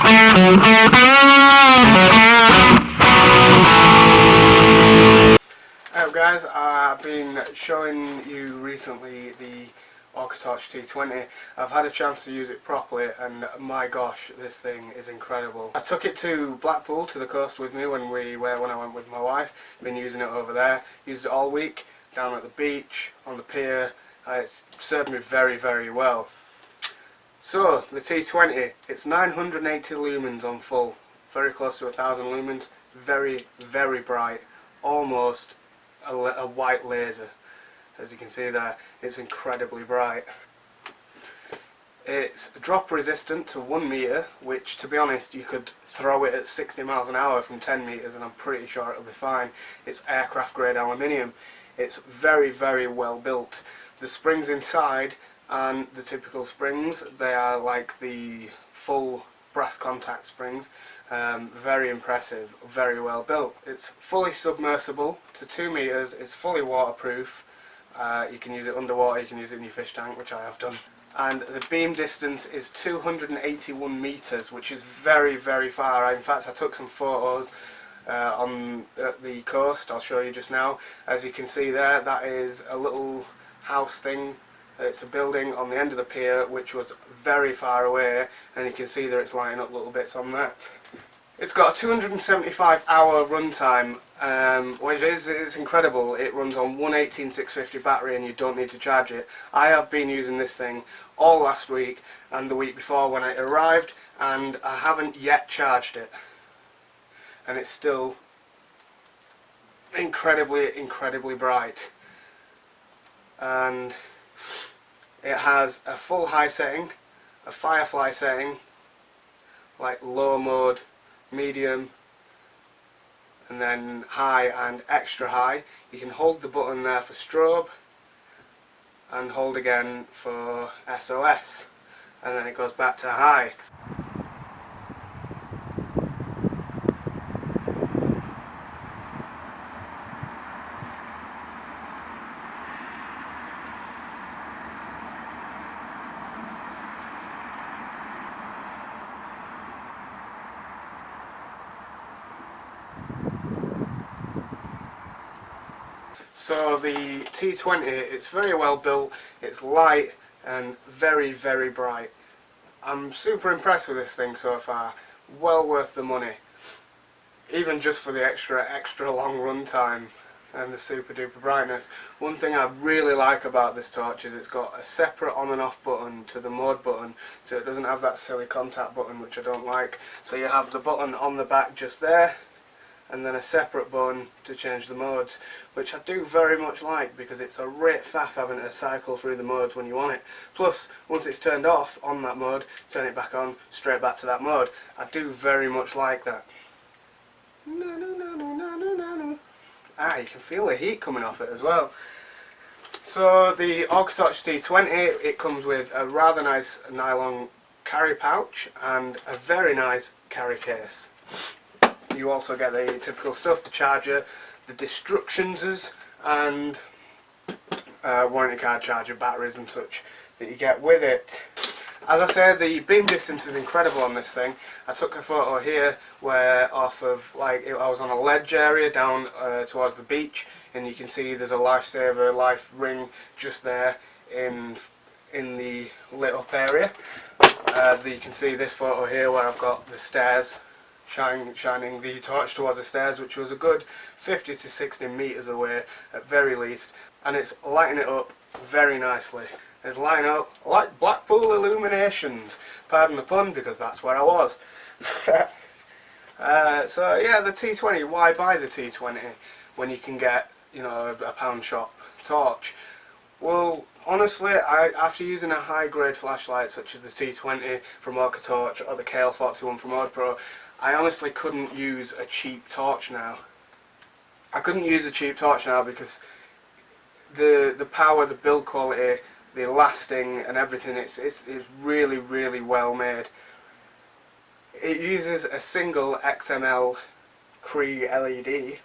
Hello guys, I've been showing you recently the Orcatorch T20. I've had a chance to use it properly and my gosh, this thing is incredible. I took it to Blackpool, to the coast with me when I went with my wife. Been using it over there, used it all week, down at the beach, on the pier. It's served me very, very well. So, the T20, it's 980 lumens on full, very close to 1000 lumens, very, very bright, almost a white laser. As you can see there, it's incredibly bright. It's drop resistant to 1 metre, which to be honest you could throw it at 60 miles an hour from 10 metres and I'm pretty sure it'll be fine. It's aircraft grade aluminium. It's very, very well built. The springs inside and the typical springs, they are like the full brass contact springs. Very impressive, very well built. It's fully submersible to 2 metres, it's fully waterproof. You can use it underwater, you can use it in your fish tank, which I have done. And the beam distance is 281 metres, which is very, very far. In fact, I took some photos on the coast, I'll show you just now. As you can see there, that is a little house thing. It's a building on the end of the pier which was very far away, and you can see that it's lighting up little bits on that. It's got a 275-hour runtime, which is incredible. It runs on one 18650 battery and you don't need to charge it. I have been using this thing all last week and the week before when it arrived, and I haven't yet charged it. And it's still incredibly, incredibly bright. And it has a full high setting, a firefly setting, like low mode, medium, and then high and extra high. You can hold the button there for strobe and hold again for SOS, and then it goes back to high. So the T20, it's very well built, it's light and very, very bright. I'm super impressed with this thing so far. Well worth the money. Even just for the extra long run time and the super duper brightness. One thing I really like about this torch is it's got a separate on and off button to the mode button, so it doesn't have that silly contact button which I don't like. So you have the button on the back just there, and then a separate button to change the modes, which I do very much like because it's a rate faff having to cycle through the modes when you want it. Plus, once it's turned off on that mode, turn it back on, straight back to that mode. I do very much like that. Ah, you can feel the heat coming off it as well. So the Orcatorch T20, it comes with a rather nice nylon carry pouch and a very nice carry case. You also get the typical stuff, the charger, the destructions, and warranty card charger, batteries and such that you get with it. As I said, the beam distance is incredible on this thing. I took a photo here where I was on a ledge area down towards the beach, and you can see there's a lifesaver life ring just there in the lit up area. You can see this photo here where I've got the stairs shining the torch towards the stairs, which was a good 50 to 60 metres away at very least, and it's lighting it up very nicely. It's lighting up like Blackpool illuminations, pardon the pun, because that's where I was. So yeah, the T20, why buy the T20 when you can get, you know, a pound shop torch? Well, honestly, after using a high grade flashlight such as the T20 from Orcatorch or the KL41 from OrdPro, I honestly couldn't use a cheap torch now. I couldn't use a cheap torch now because the power, the build quality, the lasting and everything, it's really, really well made. It uses a single XML Cree LED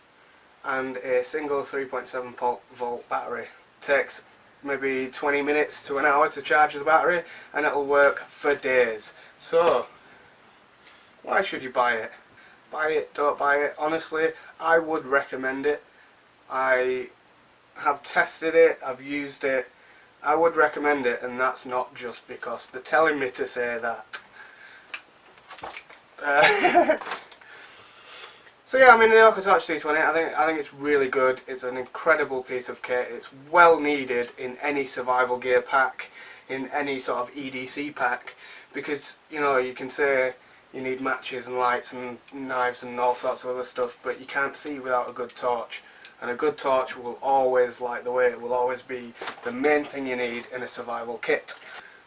and a single 3.7 volt battery. It takes maybe 20 minutes to an hour to charge the battery and it'll work for days. So why should you buy it? Buy it, don't buy it. Honestly, I would recommend it. I have tested it, I've used it. I would recommend it, and that's not just because they're telling me to say that. So yeah, I mean, the Orcatorch T20, I think it's really good. It's an incredible piece of kit. It's well needed in any survival gear pack, in any sort of EDC pack, because, you know, you can say you need matches and lights and knives and all sorts of other stuff, but you can't see without a good torch. And a good torch will always light the way. It will always be the main thing you need in a survival kit.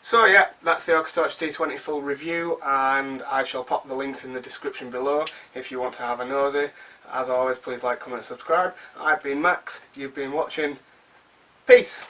So yeah, that's the Orcatorch T20 full review, and I shall pop the links in the description below if you want to have a nosy. As always, please like, comment, subscribe. I've been Max, you've been watching. Peace!